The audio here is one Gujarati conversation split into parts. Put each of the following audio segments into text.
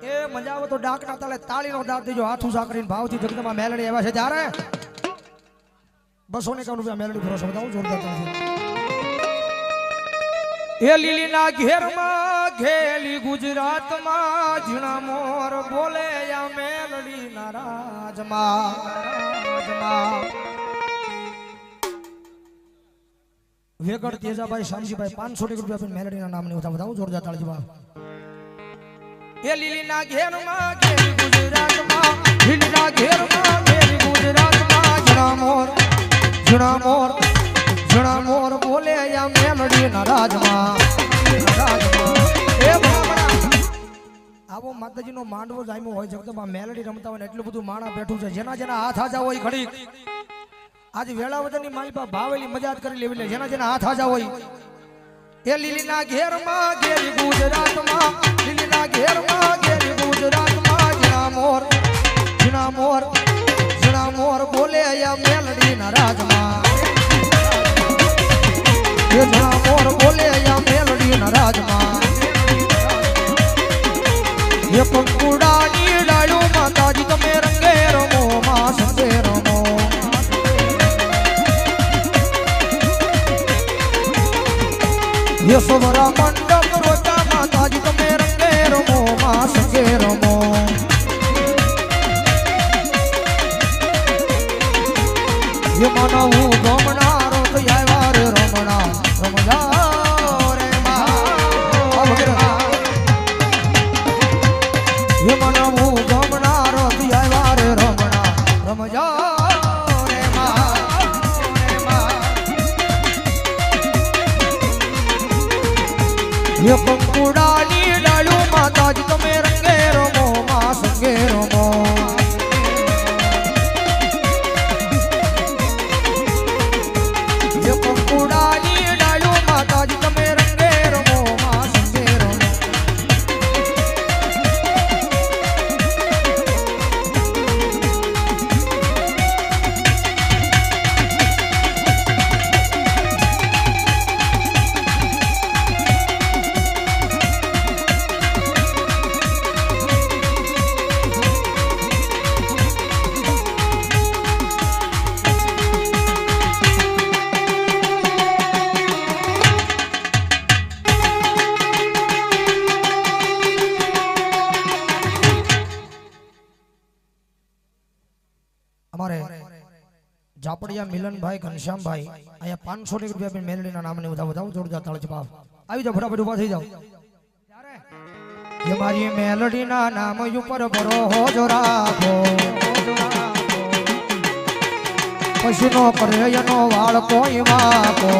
એ મજા આવે તો ડાકના તાળે તાળીનો દાંત દેજો હાથ ઉસા કરીને ભાવથી જગદમાં મેલડી આવ્યા છે ત્યારે 251 રૂપિયા મેલડી ભરોસો બતાવું જોરદાર તાળી એ લીલીના ઘેરમાં ઘેલી ગુજરાતમાં ઝીણા મોર બોલે યા મેલડી ના રાજમાં વેગડ તેજાભાઈ શામજીભાઈ 500 રૂપિયા આપીને મેલડીના નામની બતાવું જોરદાર તાળી જવાબ એ લીલીના ઘેરમાં ઘેલી ગુજરાતમાં લીલીના ઘેરમાં ઘેલી ગુજરાતમાં ઝીણા મોર બોલે યા મેલડી ના રાજમાં એ બરાબર આવો માતાજીનો માંડવો જામ્યો હોય જગદંબા મેલડી રમતા હોય એટલું બધું માણા બેઠું છે જેના જેના હાથ આજા હોય ઘડી આજ વેળાવદરની માલિપા ભાવેલી મજાત કરી લેવી લે જેના જેના હાથ આજા હોય એ લીલીના ઘેરમાં ઘેરી ગુજરાતમાં લીલીના ઘેરમાં ઘેરી ગુજરાતમાં ઝીણા મોર બોલે યા મેલડી ના રાજમાં ઝીણા મોર બોલે યા મેલડી ના રાજમાં એ પંકુડાની ડાળું માતાજી તમે રંગે રમો માં સંગે રમો ये सोवरा मंडप रोता माताजी તમે રંગે રમો માં સંગે રમો ये મનાવું ગમનારો તો આવ્યા રે રમણા રમજા રે માં ये મનાવું ગમનારો તો આવ્યા રે રમણા રમજા ये पंकुडानी डालू माताजी તમે રંગે રમો માં સંગે રમો ये पंकुडानी डालू माताजी તમે રંગે રમો માં સંગે રમો જાપડિયા મિલનભાઈ ઘનશ્યામભાઈ અહીંયા 500 રૂપિયા આપીને મેલડીના નામને વધાવો જોરદાર તાળી બાપ આવી જાવ ફટાફટ ઉભા થઈ જાવ ये મારી મેલડીના નામ ઉપર ભરો જો રાખો પશુનો કરે એનો વાળ કોઈ વાકો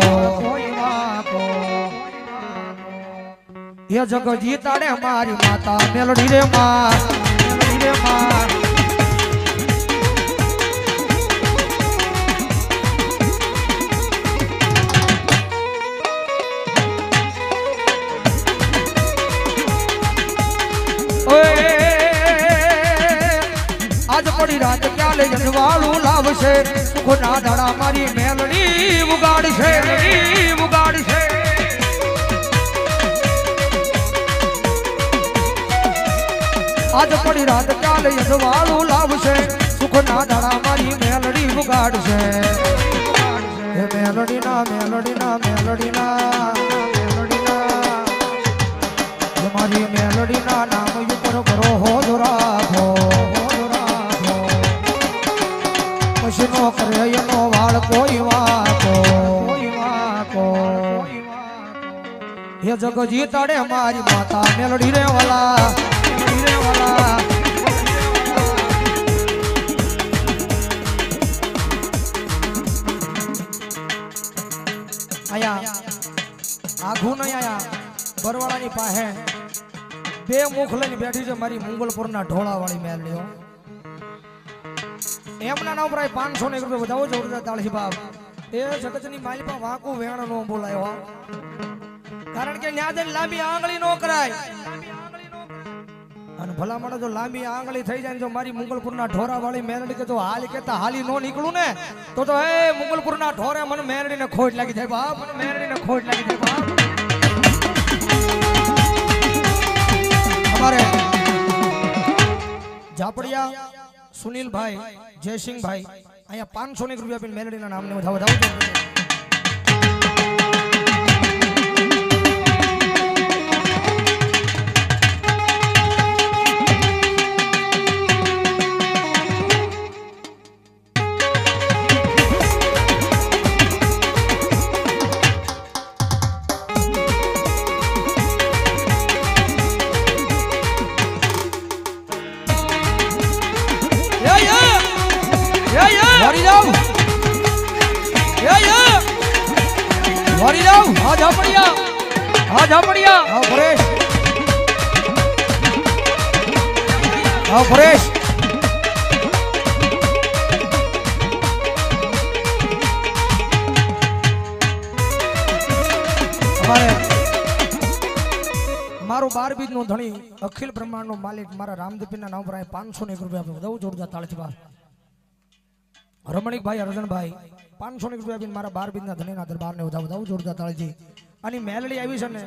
એ જગ જીતાડે મારી માતા મેલડી રે માં आज पड़ी रात क्या ले जनवालू लावशे सुखना दाड़ा मारी मेलडी उगाड़शे आज पड़ी रात क्या ले जनवालू लावशे सुखना दाड़ा मारी मेलडी उगाड़शे मेलडी ना मारी मेलडी ना नाम ऊपर भरो हो जो राखो पशुनो करे एनो वाळ કોઈ વાકો हे जग जीताड़े मारी माता मेलडी रे वाला आया आघू नहीं आया बरवाड़ानी पाहे બે મુખ લઈને બેઠી છે મારી મંગલપુરના ઢોળા વાળી મેલડીઓ એમના નામ પર 500 રૂપિયા વધાવો જોરદાર તાળી બાપ એ જગતની માલિપા વાકુ વેણ નો બોલાયો કારણ કે ન્યા જઈને લાંબી આંગળી નો કરાય અને ભલા મને જો લાંબી આંગળી થઈ જાય જો મારી મંગલપુરના ઢોરા વાળી મેલડી કે તો હાલી કેતા હાલી નો નીકળું ને તો એ મંગલપુરના ઢોરે મને મેલડીને ખોટ લાગી જાય બાપ हमारे ઝાપડિયા સુનિલભાઈ જયસિંહભાઈ અહીંયા 500 રૂપિયા આપીને મેલડીના નામને વધાવો. પરેશ મારો 12 બીજ નો ધણી અખિલ બ્રહ્માંડ નો માલિક મારા રામદીપના નામ પર 500 રૂપિયા આપે વધાવો જોરદાર તાળીથી બાર. રમણીકભાઈ અર્જનભાઈ 500 રૂપિયા આપીને મારા 12 બીજના ધણીના દરબારને વધાવો જોરદાર તાળીથી. અને મેલડી આવી છે ને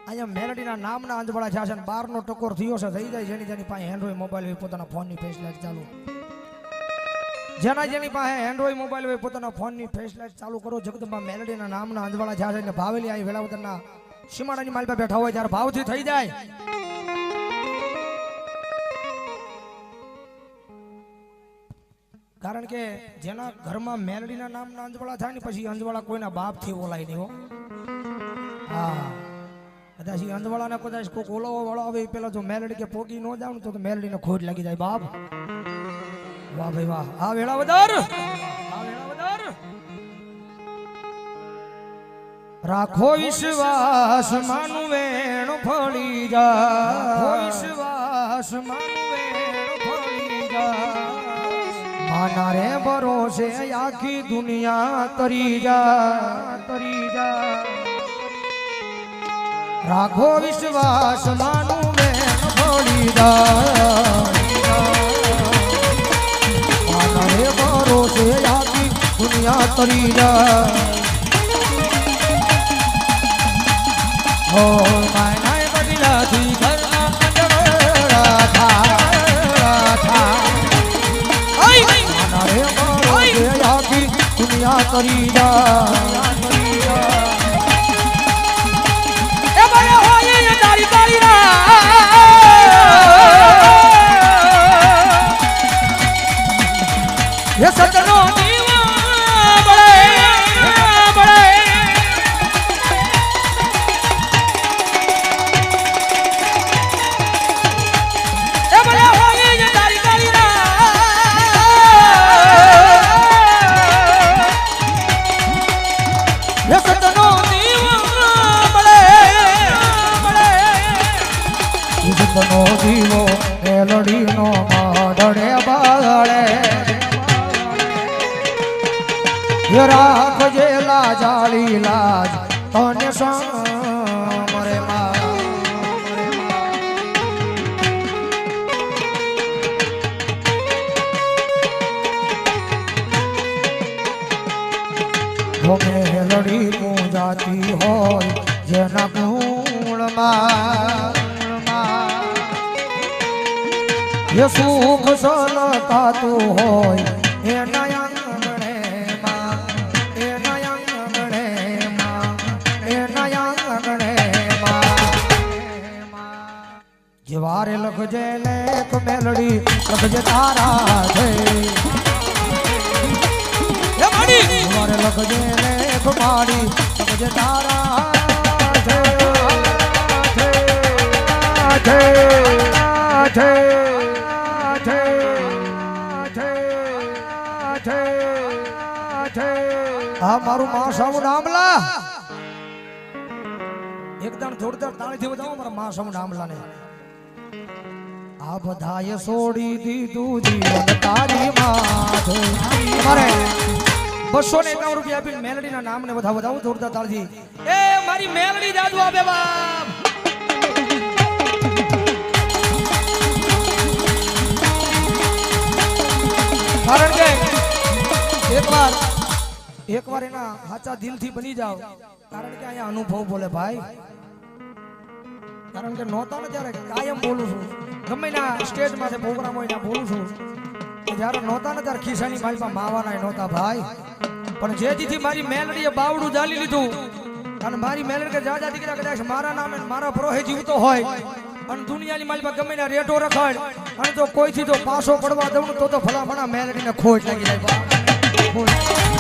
અહીંયા મેલડીના નામના અંજવાળા થયા છે ને 12 નો ટકોર થયો છે થઈ જાય જેની પાસે એન્ડ્રોઈડ મોબાઈલ હોય પોતાના ફોનની ફ્લેશલાઇટ ચાલુ જેની પાસે એન્ડ્રોઈડ મોબાઈલ હોય પોતાના ફોનની ફ્લેશલાઇટ ચાલુ કરો. જગદંબા મેલડીના નામના અંજવાળા થયા છે ને ભાવેલી આવી વેળાવદરના સીમાડાની માલ પર બેઠા હોય ત્યારે ભાવથી થઈ જાય. કારણ કે જેના ઘરમાં મેલડીના નામના અંજવાળા થાય ને પછી અંજવાળા કોઈના બાપથી ઓલાય નહીં હો. હા કદાચ અંજવાળાને કદાચ કોઈક ઓલાવો વાળો આવે પેલા જો મેલડી કે પોગી ન જાવ ને તો મેલડીને ખોટ લાગી જાય બાપ. વાહ ભાઈ વાહ. આ વેળાવદર રાખો વિશ્વાસ માનું વેણ ફળી જા. રાખો વિશ્વાસ માનું વેણ ફળી જા. માના રે ભરોસે આખી દુનિયા તરી જા. રાખો વિશ્વાસ માનું વેણ ફળી જા. માના રે ભરોસે આખી દુનિયા તરી જા. ઓ માય બદલાથી ઘરના અંજવાળા થા. માના રે ભરોસે આખી દુનિયા તરી જા. ये सजनो दीवा बड़े ए बड़े हो ये तारी तारी ना. ये सजनो दीवा बड़े ये सजनो दीवो मेलडी नो माडड़े बाड़े. રાખજે લાજાળી લાજ તને સામરે મેલડી પૂજાતી હોય જેના ગુણમાં એ સુખ સલકાતું હોય એના વારે લખજે લેખ મેલડી લખજે તારા છે. વારે લખજે લેખ માડી લખજે તારા છે. આ મારું માં સામુ ડામલા એકદમ જોરદાર તાળીથી બતાવો મારા માં સામુ ડામલાને. આ બધાએ છોડી દીધું જીવન તારી માથે. મારે 251 રૂપિયા આપીને મેલડીના નામને વધાવો જોરદાર તાળથી. એ મારી મેલડી જાદુ આપે બાપ. કારણ કે એકવાર એના સાચા દિલથી બની જાવ. કારણ કે અહીંયા અનુભવ બોલે ભાઈ. કારણ કે નહોતા ને ત્યારે કાયમ બોલું છું ગમે ના સ્ટેજ માંથી પ્રોગ્રામ હોય ત્યાં બોલું છું કે જ્યારે નહોતા ને ત્યારે ખિસ્સાની માલમાં માવાના નહોતા ભાઈ, પણ જે દીથી મારી મેલડીએ બાવડું જાલી લીધું અને મારી મેલડી કે જાજા દીકરા કદાચ મારા નામે મારા પ્રોહે જીવતો હોય અને દુનિયાની માલમાં ગમે ના રેટો રખાડ અને જો કોઈથી તો પાછો પડવા દઉં તો ભલા ભણા મેલડીને ખોટ લાગી જાય.